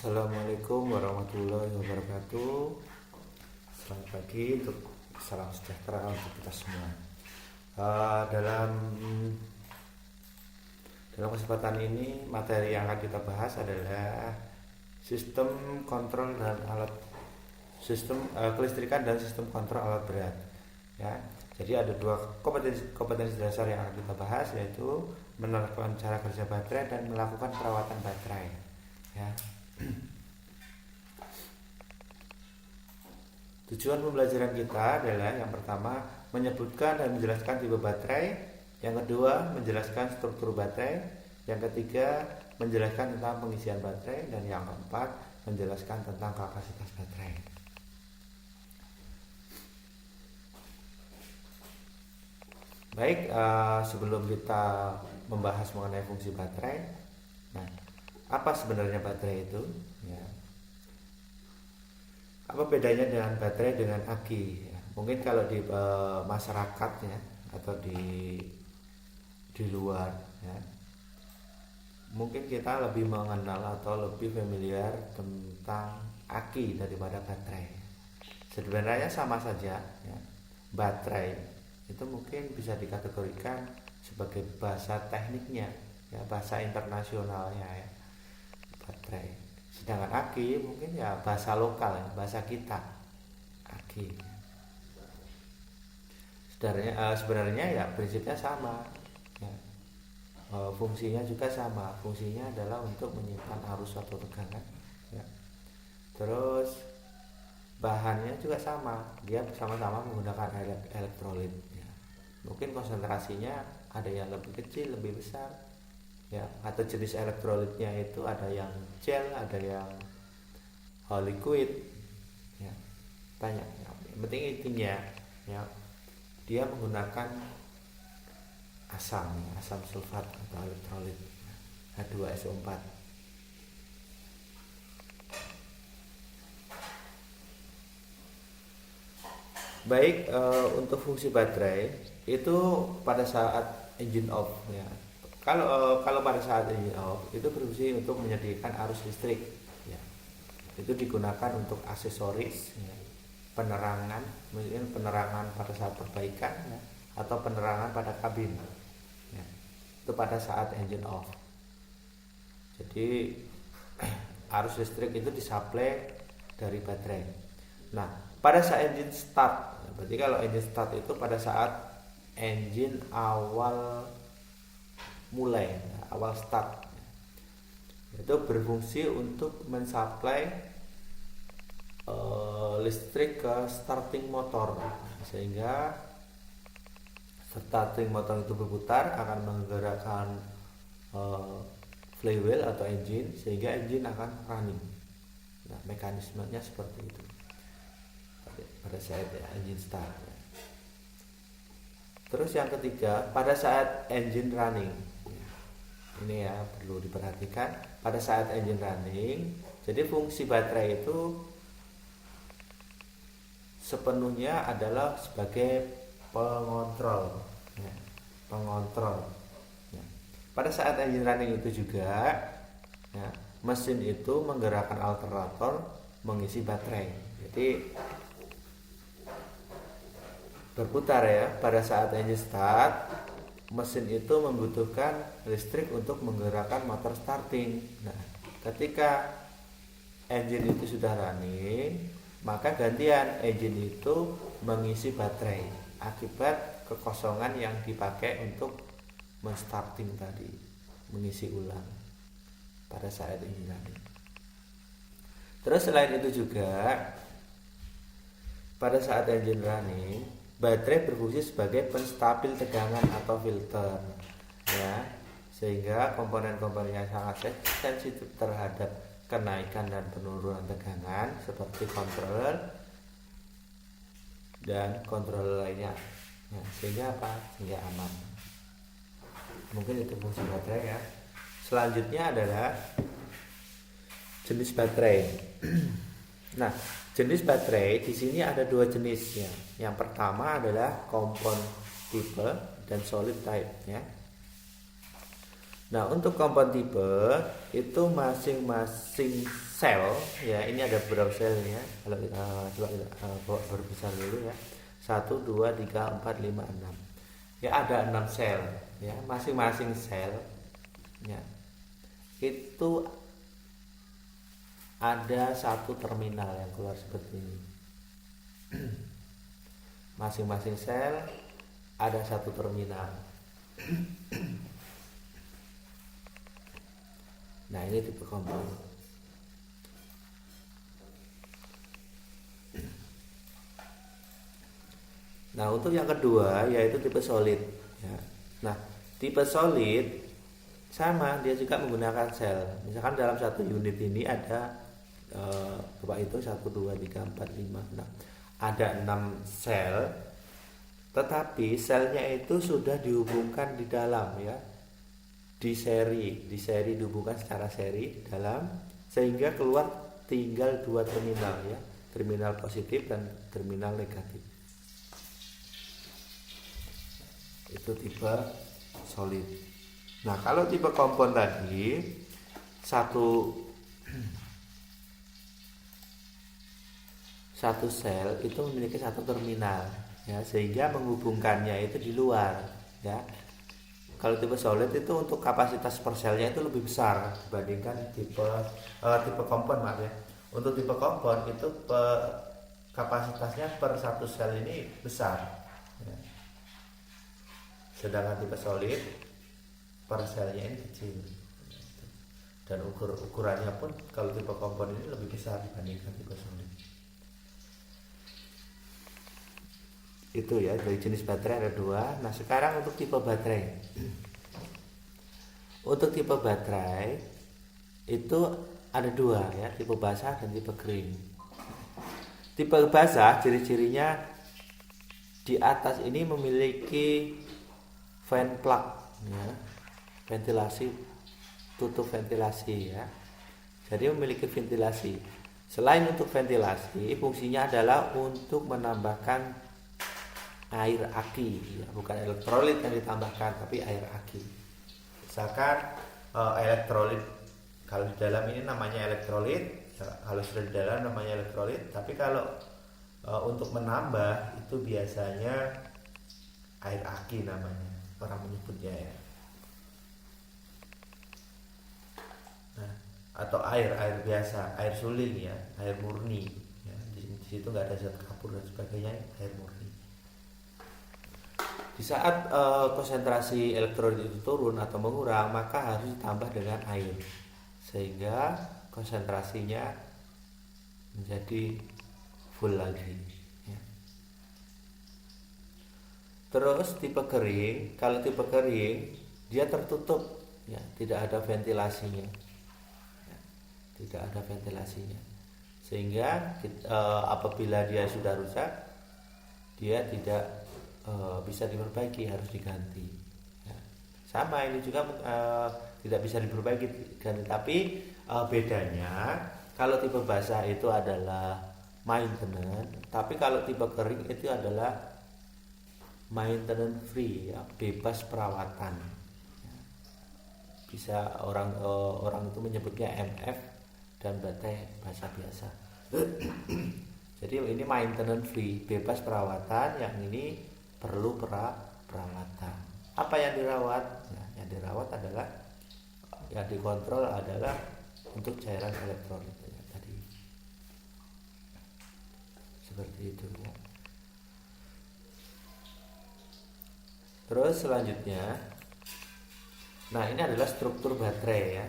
Assalamualaikum warahmatullahi wabarakatuh. Selamat pagi, salam sejahtera untuk kita semua. Dalam kesempatan ini, materi yang akan kita bahas adalah sistem kontrol dan kelistrikan dan sistem kontrol alat berat. Ya, jadi ada dua kompetensi dasar yang akan kita bahas, yaitu menerapkan cara kerja baterai dan melakukan perawatan baterai. Ya. Tujuan pembelajaran kita adalah yang pertama menyebutkan dan menjelaskan tipe baterai, yang kedua menjelaskan struktur baterai, yang ketiga menjelaskan tentang pengisian baterai, dan yang keempat menjelaskan tentang kapasitas baterai. Baik, sebelum kita membahas mengenai fungsi baterai, apa sebenarnya baterai itu? Ya. Apa bedanya dengan baterai dengan aki? Ya. Mungkin kalau di masyarakat ya, atau di luar ya, mungkin kita lebih mengenal atau lebih familiar tentang aki daripada baterai. Sebenarnya sama saja ya. Baterai itu mungkin bisa dikategorikan sebagai bahasa tekniknya ya, bahasa internasionalnya ya, baterai. Sedangkan aki mungkin ya bahasa lokal ya, bahasa kita, aki. Sebenarnya ya prinsipnya sama ya. Fungsinya juga sama. Fungsinya adalah untuk menyimpan arus atau tegangan ya. Terus bahannya juga sama, dia sama-sama menggunakan elektrolit ya. Mungkin konsentrasinya ada yang lebih kecil, lebih besar ya, atau jenis elektrolitnya itu ada yang gel, ada yang liquid ya, banyak ya. Yang penting intinya ya, dia menggunakan asam sulfat atau elektrolit H2SO4. Baik, untuk fungsi baterai itu pada saat engine off ya. Kalau pada saat engine off itu berfungsi untuk menyediakan arus listrik ya. Itu digunakan untuk aksesoris ya, penerangan, mungkin penerangan pada saat perbaikan ya, atau penerangan pada kabin ya. Itu pada saat engine off. Jadi arus listrik itu disuplai dari baterai. Nah, pada saat engine start, berarti kalau engine start itu pada saat engine awal start, itu berfungsi untuk mensuplai listrik ke starting motor, sehingga starting motor itu berputar akan menggerakkan flywheel atau engine, sehingga engine akan running. Nah, mekanismenya seperti itu pada saat engine start. Terus yang ketiga, pada saat engine running, ini ya perlu diperhatikan, pada saat engine running, jadi fungsi baterai itu sepenuhnya adalah sebagai pengontrol ya, ya. Pada saat engine running itu juga ya, mesin itu menggerakkan alternator mengisi baterai, jadi berputar ya. Pada saat engine start, mesin itu membutuhkan listrik untuk menggerakkan motor starting. Nah, ketika engine itu sudah running, maka gantian engine itu mengisi baterai akibat kekosongan yang dipakai untuk menstarting tadi, mengisi ulang pada saat engine running. Terus selain itu juga pada saat engine running, baterai berfungsi sebagai penstabil tegangan atau filter ya, sehingga komponen-komponen yang sangat sensitif terhadap kenaikan dan penurunan tegangan seperti controller dan controller lainnya ya, sehingga aman. Mungkin itu fungsi baterai ya. Selanjutnya adalah jenis baterai. Nah, jenis baterai di sini ada dua jenis ya. Yang pertama adalah compound type dan solid type ya. Nah, untuk kompon tipe itu masing-masing sel ya, ini ada beberapa selnya. Kalau kita coba kita bawa berbesar dulu ya. 1 2 3 4 5 6. Ya, ada 6 sel ya, masing-masing sel ya. Itu ada satu terminal yang keluar seperti ini. Masing-masing sel ada satu terminal. Nah, ini tipe kompon. Nah, untuk yang kedua yaitu tipe solid ya. Nah, tipe solid sama, dia juga menggunakan sel. Misalkan dalam satu unit ini ada Bapak itu 1 2 3 4 5 6. Ada 6 sel, tetapi selnya itu sudah dihubungkan di dalam ya. Di seri dihubungkan secara seri dalam, sehingga keluar tinggal 2 terminal ya, terminal positif dan terminal negatif. Itu tipe solid. Nah, kalau tipe kompon tadi satu sel itu memiliki satu terminal ya, sehingga menghubungkannya itu di luar ya. Kalau tipe solid itu untuk kapasitas per selnya itu lebih besar dibandingkan tipe kompon, maaf ya. Untuk tipe kompon itu kapasitasnya per satu sel ini besar ya. Sedangkan tipe solid per selnya ini kecil, dan ukurannya pun kalau tipe kompon ini lebih besar dibandingkan tipe solid. Itu ya, dari jenis baterai ada 2. Nah, sekarang untuk tipe baterai. Untuk tipe baterai itu ada 2 ya, tipe basah dan tipe kering. Tipe basah ciri-cirinya di atas ini memiliki vent plug ya, ventilasi, tutup ventilasi ya. Jadi memiliki ventilasi. Selain untuk ventilasi, fungsinya adalah untuk menambahkan air aki ya, bukan elektrolit yang ditambahkan tapi air aki. Misalkan elektrolit, kalau di dalam ini namanya elektrolit ya, kalau sudah di dalam namanya elektrolit, tapi kalau untuk menambah itu biasanya air aki namanya, orang menyebutnya ya. Nah, atau air biasa, air suling ya, air murni ya. Di situ nggak ada zat kapur dan sebagainya, air murni. Di saat konsentrasi elektrolit itu turun atau mengurang, maka harus ditambah dengan air sehingga konsentrasinya menjadi full lagi ya. Terus tipe kering, kalau tipe kering dia tertutup ya, tidak ada ventilasinya ya, tidak ada ventilasinya, sehingga apabila dia sudah rusak, dia tidak bisa diperbaiki, harus diganti ya. Sama ini juga tidak bisa diperbaiki ganti, tapi bedanya kalau tipe basah itu adalah maintenance, tapi kalau tipe kering itu adalah maintenance free ya, bebas perawatan ya. Bisa orang itu menyebutnya MF dan baterai basah biasa. Jadi ini maintenance free, bebas perawatan, yang ini perlu perawatan. Apa yang dirawat? Nah, yang dirawat adalah, yang dikontrol adalah untuk cairan elektrolit ya, tadi. Seperti itu ya. Terus selanjutnya, nah ini adalah struktur baterai ya.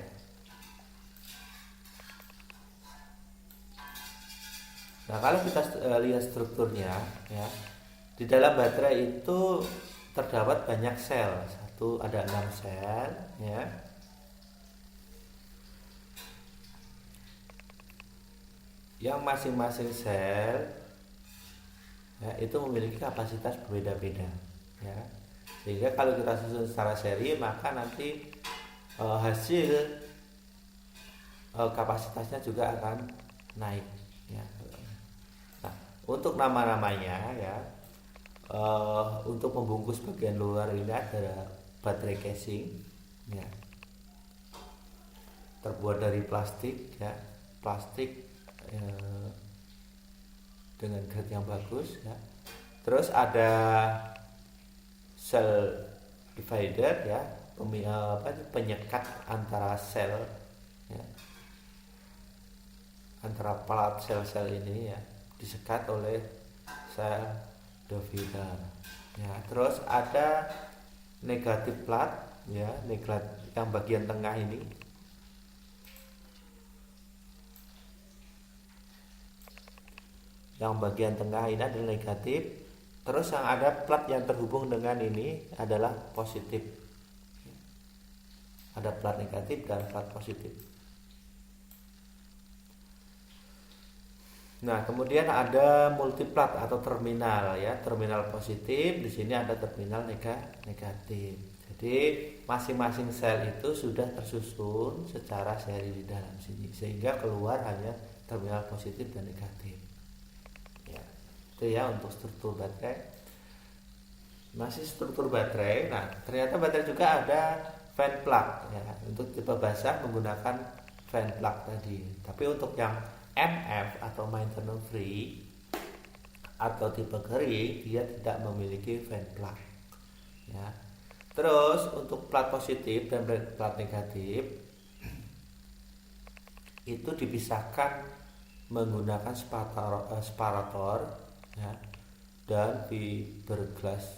Nah, kalau kita lihat strukturnya ya, di dalam baterai itu terdapat banyak sel. Ada 6 sel ya. Yang masing-masing sel ya, itu memiliki kapasitas berbeda-beda ya. Sehingga kalau kita susun secara seri, maka nanti hasil kapasitasnya juga akan naik ya. Nah, untuk nama-namanya ya, untuk membungkus bagian luar ini ada baterai casing ya. terbuat dari plastik ya, plastik dengan grade yang bagus ya. Terus ada cell divider ya, penyekat antara sel ya, antara plat sel-sel ini ya, disekat oleh sel divider ya. Terus ada negatif plat ya, negatif yang bagian tengah ini. Yang bagian tengah ini adalah negatif. Terus yang ada plat yang terhubung dengan ini adalah positif. Ada plat negatif dan plat positif. Nah, kemudian ada multiplat atau terminal ya, terminal positif. Di sini ada terminal negatif. Jadi masing-masing sel itu sudah tersusun secara seri di dalam sini, sehingga keluar hanya terminal positif dan negatif. Ya, itu ya untuk struktur baterai. Masih struktur baterai. Nah, ternyata baterai juga ada fan plug ya. Untuk tipe basah menggunakan fan plug tadi. Tapi untuk yang MF atau maintenance free atau tipe kering, dia tidak memiliki fan plug ya. Terus untuk plat positif dan plat negatif itu dipisahkan menggunakan separator ya, dan fiberglass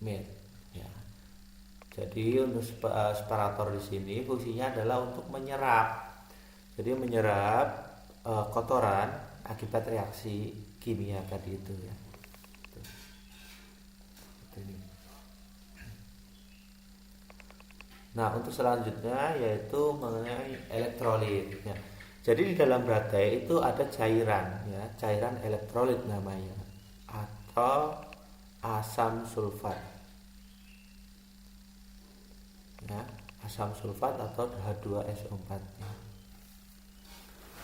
mat ya. Jadi untuk separator di sini fungsinya adalah untuk menyerap. Jadi menyerap kotoran akibat reaksi kimia tadi itu ya. Nah, untuk selanjutnya yaitu mengenai elektrolit ya. Jadi di dalam baterai itu ada cairan ya, cairan elektrolit namanya, atau asam sulfat ya, asam sulfat atau H2SO4 ya.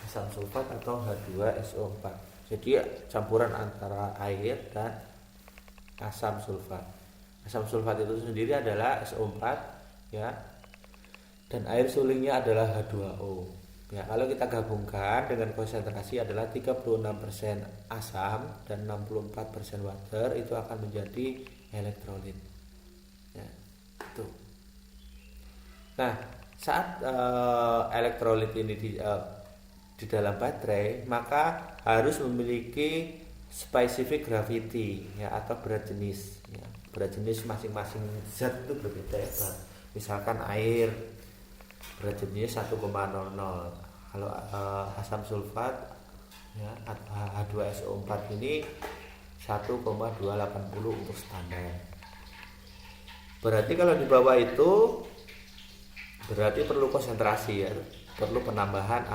Asam sulfat atau H2SO4. Jadi campuran antara air dan asam sulfat. Asam sulfat itu sendiri adalah SO4 ya, dan air sulingnya adalah H2O ya. Kalau kita gabungkan dengan konsentrasi adalah 36% asam dan 64% water, itu akan menjadi elektrolit ya, itu. Nah, saat elektrolit ini di dalam baterai, maka harus memiliki specific gravity ya, atau berat jenis ya. Berat jenis masing-masing zat itu berbeda ya. Misalkan air berat jenis 1,00, kalau asam sulfat ya, H2SO4 ini 1,280 untuk standar. Berarti kalau di bawah itu berarti perlu konsentrasi ya, perlu penambahan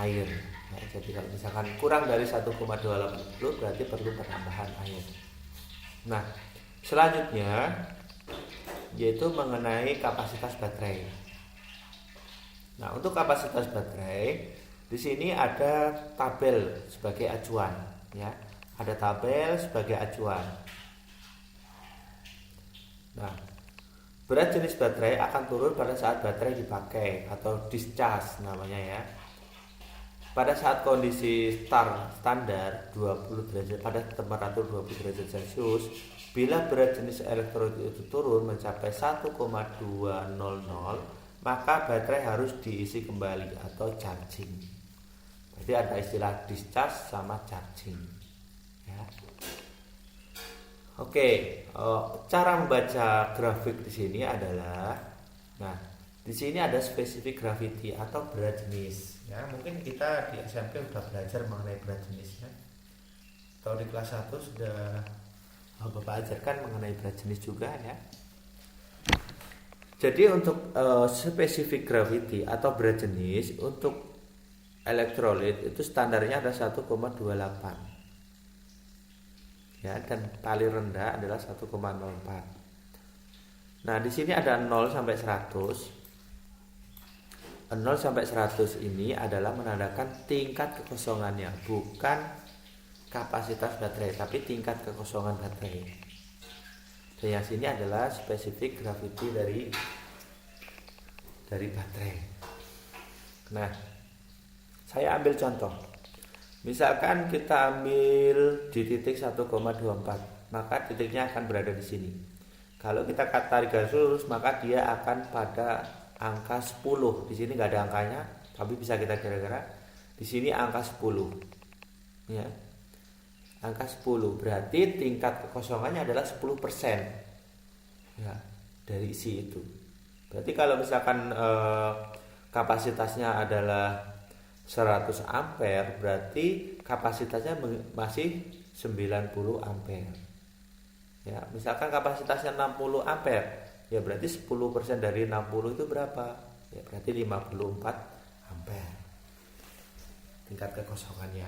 air ya. Jadi kalau misalkan kurang dari 1,280 berarti perlu penambahan air. Nah, selanjutnya yaitu mengenai kapasitas baterai. Nah, untuk kapasitas baterai di sini ada tabel sebagai acuan ya. Ada tabel sebagai acuan. Nah, berat jenis baterai akan turun pada saat baterai dipakai atau discharge namanya ya. Pada saat kondisi standar 20 derajat pada temperatur 20 derajat Celcius, bila berat jenis elektrolit itu turun mencapai 1,200, maka baterai harus diisi kembali atau charging. Jadi ada istilah discharge sama charging ya. Oke, cara membaca grafik di sini adalah, nah, di sini ada specific gravity atau berat jenis ya. Mungkin kita di SMP sudah belajar mengenai berat jenis ya. Atau di kelas 1 sudah Bapak ajarkan mengenai berat jenis juga ya. Jadi untuk specific gravity atau berat jenis untuk elektrolit itu standarnya ada 1,28 ya, dan paling rendah adalah 1,04. Nah, di sini ada 0 sampai 100. 0 sampai 100 ini adalah menandakan tingkat kekosongannya, bukan kapasitas baterai, tapi tingkat kekosongan baterai. Dan yang sini adalah specific gravity dari baterai. Nah, saya ambil contoh. Misalkan kita ambil di titik 1,24, maka titiknya akan berada di sini. Kalau kita tarik garis lurus, maka dia akan pada angka 10. Di sini nggak ada angkanya, tapi bisa kita kira-kira. Di sini angka 10. Ya. Angka 10 berarti tingkat kekosongannya adalah 10%. Ya, dari isi itu. Berarti kalau misalkan kapasitasnya adalah 100 ampere, berarti kapasitasnya masih 90 ampere. Ya, misalkan kapasitasnya 60 ampere, ya berarti 10% dari 60 itu berapa? Ya berarti 54 ampere. Tingkat kekosongannya.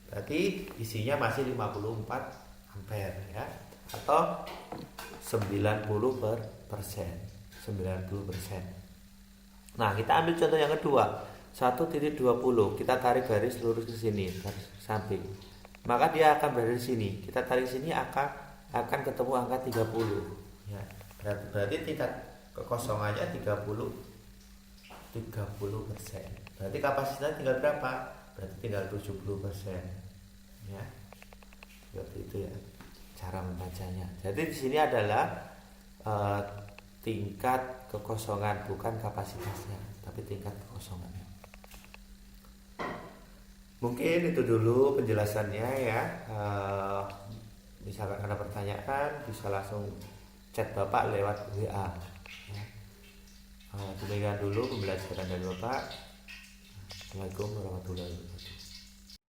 Berarti isinya masih 54 ampere ya. Atau 90%. 90%. Nah, kita ambil contoh yang kedua. 1,20, kita tarik garis lurus ke sini, garis samping. Maka dia akan berada di sini. Kita tarik sini akan ketemu angka 30. Ya, berarti tingkat kekosongannya 30%. Berarti kapasitasnya tinggal berapa? Berarti tinggal 70%. Ya. Seperti itu ya cara membacanya. Jadi di sini adalah tingkat kekosongan, bukan kapasitasnya, tapi tingkat kekosongannya. Mungkin itu dulu penjelasannya ya. Misalkan ada pertanyaan bisa langsung chat Bapak lewat WA ya. Demikian dulu pembelajaran dari Bapak. Assalamualaikum warahmatullahi wabarakatuh.